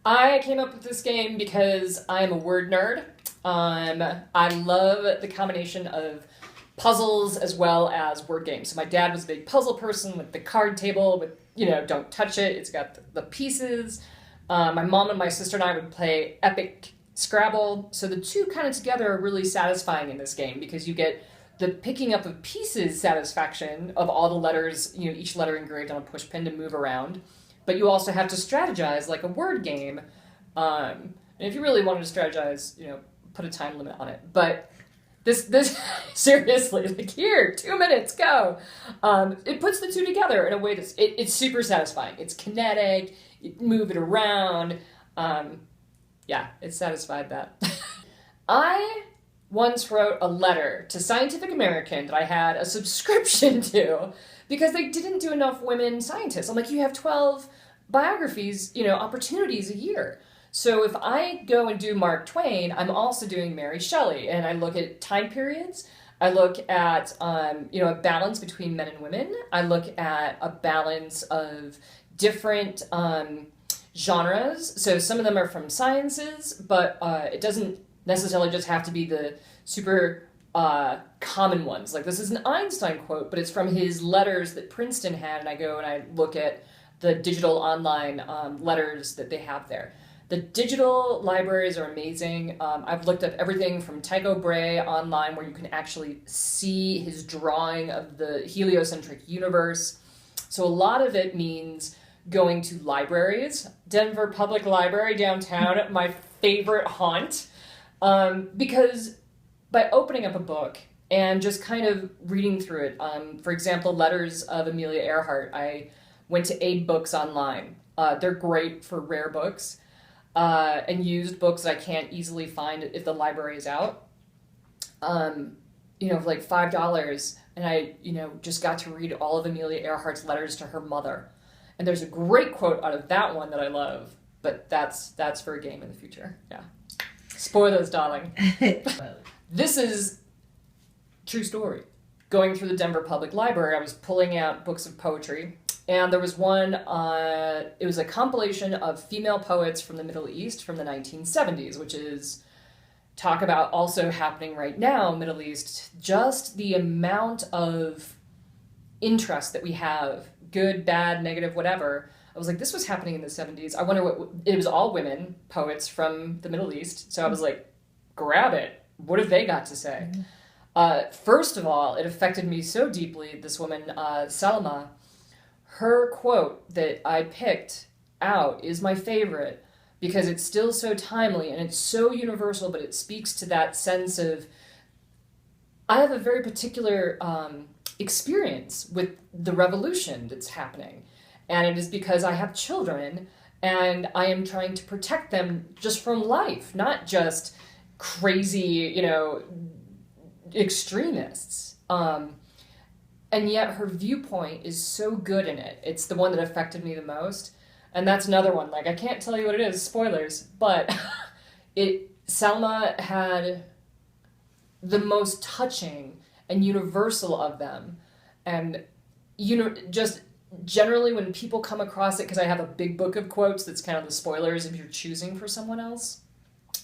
I came up with this game because I'm a word nerd. I love the combination of puzzles as well as word games. So my dad was a big puzzle person with the card table with, don't touch it. It's got the pieces. My mom and my sister and I would play Epic Scrabble. So the two kind of together are really satisfying in this game because you get the picking up of pieces satisfaction of all the letters, each letter engraved on a push pin to move around. But you also have to strategize like a word game. And if you really wanted to strategize, put a time limit on it. But this seriously, like here, 2 minutes, go. It puts the two together in a way that's it's super satisfying. It's kinetic. You move it around. It satisfied that. I once wrote a letter to Scientific American that I had a subscription to because they didn't do enough women scientists. I'm like, you have 12 biographies, opportunities a year. So if I go and do Mark Twain, I'm also doing Mary Shelley, and I look at time periods. I look at, a balance between men and women. I look at a balance of different genres. So some of them are from sciences, but it doesn't necessarily just have to be the super common ones. Like this is an Einstein quote, but it's from his letters that Princeton had, and I go and I look at the digital online letters that they have there. The digital libraries are amazing. I've looked up everything from Tycho Brahe online where you can actually see his drawing of the heliocentric universe. So a lot of it means going to libraries. Denver Public Library downtown, my favorite haunt. Because by opening up a book and just kind of reading through it, for example, Letters of Amelia Earhart, I went to Aid Books online. They're great for rare books and used books that I can't easily find if the library is out. For like $5, and I, just got to read all of Amelia Earhart's letters to her mother. And there's a great quote out of that one that I love, but that's for a game in the future. Yeah. Spoilers, darling. This is true story. Going through the Denver Public Library, I was pulling out books of poetry, and there was one, it was a compilation of female poets from the Middle East from the 1970s, which is, talk about also happening right now, Middle East, just the amount of interest that we have, good, bad, negative, whatever. I was like, this was happening in the 70s. I wonder what, it was all women poets from the Middle East. So I was like, grab it. What have they got to say? First of all, it affected me so deeply, this woman, Salma. Her quote that I picked out is my favorite because it's still so timely and it's so universal, but it speaks to that sense of, I have a very particular experience with the revolution that's happening. And it is because I have children and I am trying to protect them just from life, not just crazy, extremists. And yet her viewpoint is so good in it. It's the one that affected me the most. And that's another one. Like, I can't tell you what it is, spoilers, but Salma had the most touching and universal of them. And, just generally when people come across it, because I have a big book of quotes that's kind of the spoilers if you're choosing for someone else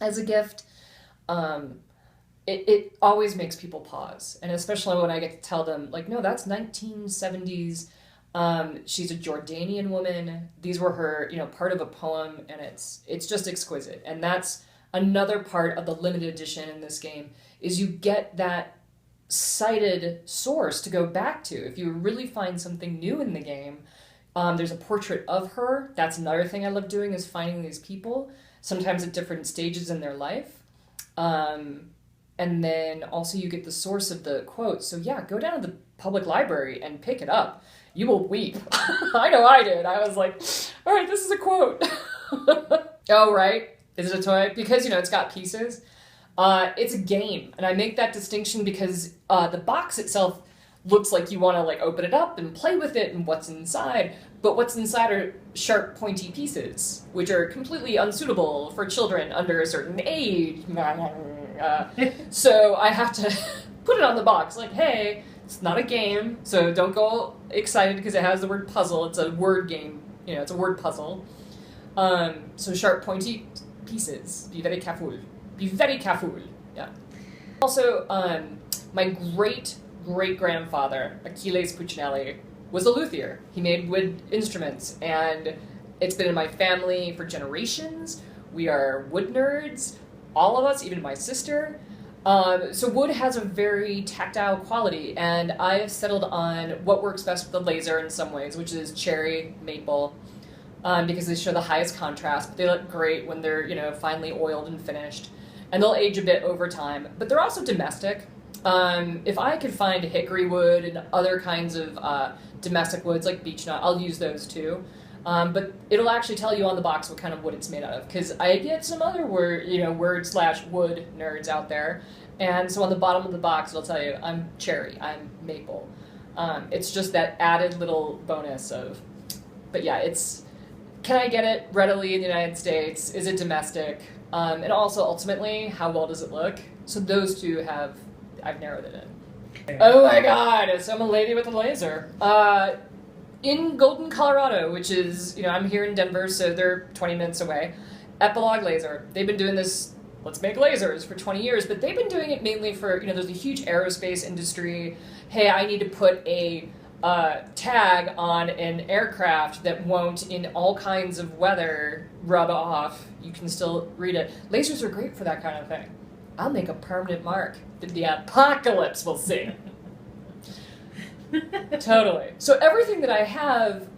as a gift, it always makes people pause. And especially when I get to tell them, like, no, that's 1970s. She's a Jordanian woman. These were her, part of a poem, and it's just exquisite. And that's another part of the limited edition in this game, is you get that cited source to go back to. If you really find something new in the game, there's a portrait of her. That's another thing I love doing, is finding these people, sometimes at different stages in their life. And then also you get the source of the quote. So yeah, go down to the public library and pick it up. You will weep. I know I did. I was like, all right, this is a quote. Oh, right. Is it a toy? Because, it's got pieces. It's a game. And I make that distinction because the box itself looks like you want to open it up and play with it and what's inside. But what's inside are sharp, pointy pieces, which are completely unsuitable for children under a certain age. So I have to put it on the box, like, hey, it's not a game, so don't go excited because it has the word puzzle. It's a word game, it's a word puzzle. So sharp, pointy pieces. Be very careful. Be very careful. Yeah. Also, my great-great-grandfather, Achilles Puccinelli, was a luthier. He made wood instruments, and it's been in my family for generations. We are wood nerds, all of us, even my sister. So wood has a very tactile quality, and I have settled on what works best with the laser in some ways, which is cherry, maple, because they show the highest contrast, but they look great when they're, finely oiled and finished. And they'll age a bit over time, but they're also domestic. If I could find hickory wood and other kinds of domestic woods like beech nut, I'll use those too. But it'll actually tell you on the box what kind of wood it's made out of, because I get some other word/wood nerds out there, and so on the bottom of the box it'll tell you I'm cherry, I'm maple. It's just that added little bonus of, but yeah, can I get it readily in the United States? Is it domestic? And also ultimately, how well does it look? So those two I've narrowed it in. Oh my God! So I'm a lady with a laser. In Golden, Colorado, which is, I'm here in Denver, so they're 20 minutes away. Epilogue Laser. They've been doing this, let's make lasers, for 20 years, but they've been doing it mainly for, there's a huge aerospace industry. Hey, I need to put a tag on an aircraft that won't, in all kinds of weather, rub off. You can still read it. Lasers are great for that kind of thing. I'll make a permanent mark that the apocalypse will see. Totally. So everything that I have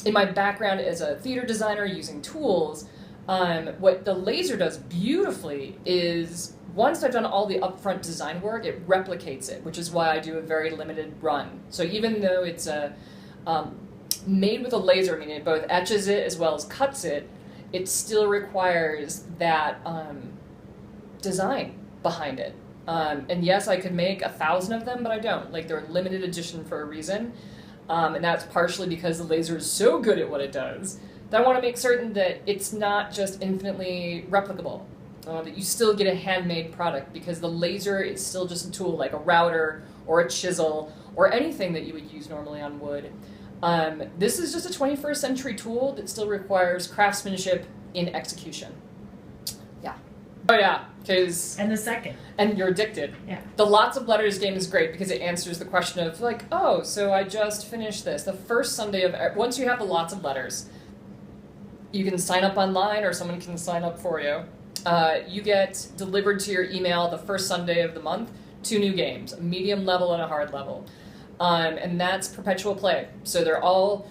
in my background as a theater designer using tools, what the laser does beautifully is once I've done all the upfront design work, it replicates it, which is why I do a very limited run. So even though it's made with a laser, meaning it both etches it as well as cuts it, it still requires that design behind it. And yes, I could make 1,000 of them, but I don't. Like, they're limited edition for a reason. And that's partially because the laser is so good at what it does that I want to make certain that it's not just infinitely replicable. That you still get a handmade product, because the laser is still just a tool, like a router or a chisel or anything that you would use normally on wood. This is just a 21st century tool that still requires craftsmanship in execution. Yeah. Oh yeah, because... And the second. And you're addicted. Yeah. The Lots of Letters game is great because it answers the question of, like, oh, so I just finished this. The first Sunday of... Once you have the Lots of Letters, you can sign up online or someone can sign up for you. You get delivered to your email the first Sunday of the month 2 new games, a medium level and a hard level. And that's perpetual play. So they're all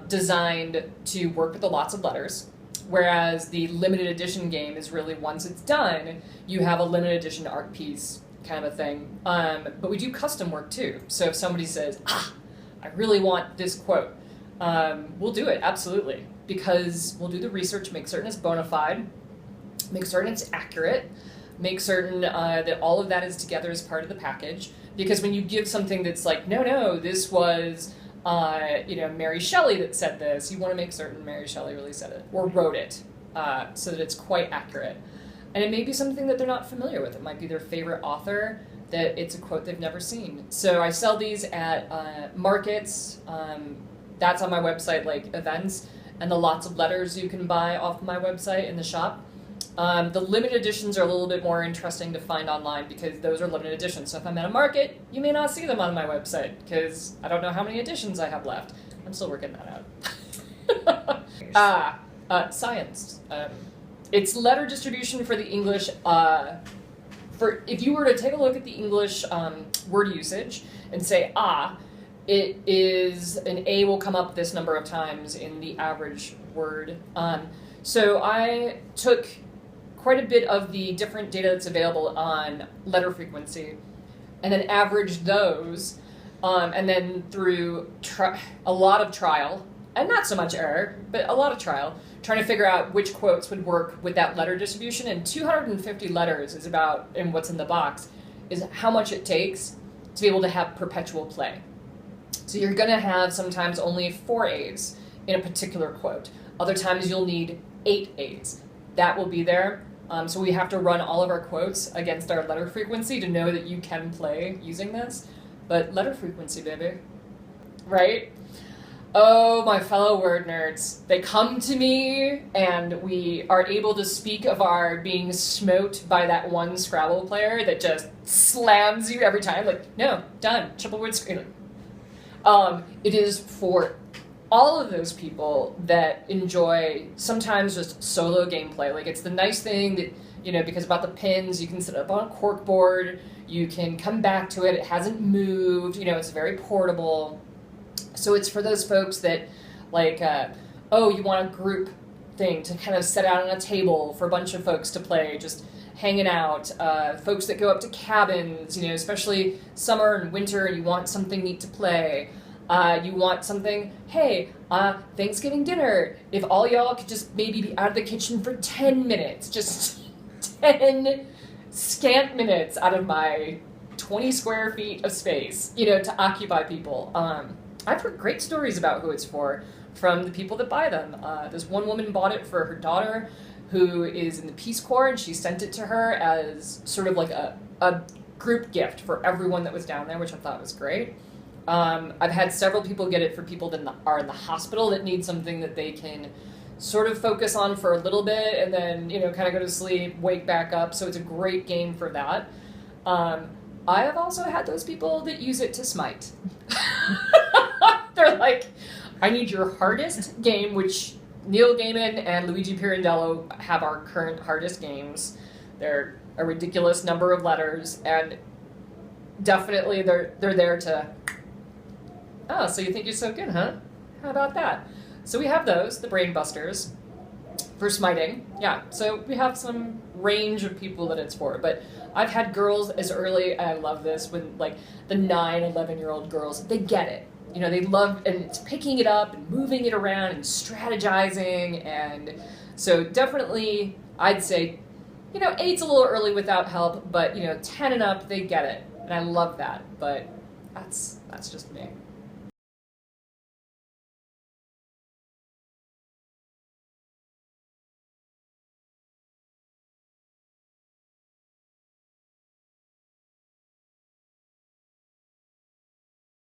designed to work with the Lots of Letters. Whereas the limited edition game is really, once it's done, you have a limited edition art piece kind of a thing. But we do custom work too. So if somebody says, I really want this quote, we'll do it, absolutely. Because we'll do the research, make certain it's bona fide, make certain it's accurate, make certain that all of that is together as part of the package. Because when you give something that's like, no, this was... Mary Shelley that said this, you want to make certain Mary Shelley really said it, or wrote it, so that it's quite accurate. And it may be something that they're not familiar with. It might be their favorite author, that it's a quote they've never seen. So I sell these at markets, that's on my website, like events, and the Lots of Letters you can buy off my website in the shop. The limited editions are a little bit more interesting to find online because those are limited editions. So if I'm at a market, you may not see them on my website because I don't know how many editions I have left. I'm still working that out. Science. It's letter distribution for the English. If you were to take a look at the English word usage and say, it is, an A will come up this number of times in the average word. So I took quite a bit of the different data that's available on letter frequency, and then averaged those, and then through a lot of trial, and not so much error, but a lot of trial, trying to figure out which quotes would work with that letter distribution. And 250 letters is about, and what's in the box, is how much it takes to be able to have perpetual play. So you're going to have sometimes only 4 A's in a particular quote. Other times you'll need 8 A's. That will be there. So we have to run all of our quotes against our letter frequency to know that you can play using this. But letter frequency, baby. Right? Oh, my fellow word nerds. They come to me, and we are able to speak of our being smote by that one Scrabble player that just slams you every time. Like, no, done. Triple word screen. It is for all of those people that enjoy sometimes just solo gameplay. Like, it's the nice thing that, you know, because about the pins, you can set it up on a cork board, you can come back to it, it hasn't moved, you know, it's very portable. So it's for those folks that, like, oh, you want a group thing to kind of set out on a table for a bunch of folks to play, just hanging out. Folks that go up to cabins, you know, especially summer and winter, and you want something neat to play. You want something, hey, Thanksgiving dinner, if all y'all could just maybe be out of the kitchen for 10 minutes, just 10 scant minutes out of my 20 square feet of space, you know, to occupy people. I've heard great stories about who it's for from the people that buy them. This one woman bought it for her daughter who is in the Peace Corps, and she sent it to her as sort of like a group gift for everyone that was down there, which I thought was great. I've had several people get it for people that are in the hospital that need something that they can sort of focus on for a little bit and then, you know, kind of go to sleep, wake back up. So it's a great game for that. I have also had those people that use it to smite. They're like, I need your hardest game, which Neil Gaiman and Luigi Pirandello have our current hardest games. They're a ridiculous number of letters, and definitely they're there to, oh, so you think you're so good, huh? How about that? So we have those, the Brain Busters, for smiting. Yeah, so we have some range of people that it's for, but I've had girls as early, I love this, when like the 9, 11-year-old girls, they get it. You know, they love, and it's picking it up and moving it around and strategizing, and so definitely I'd say, you know, 8's a little early without help, but, you know, 10 and up, they get it, and I love that, but that's just me.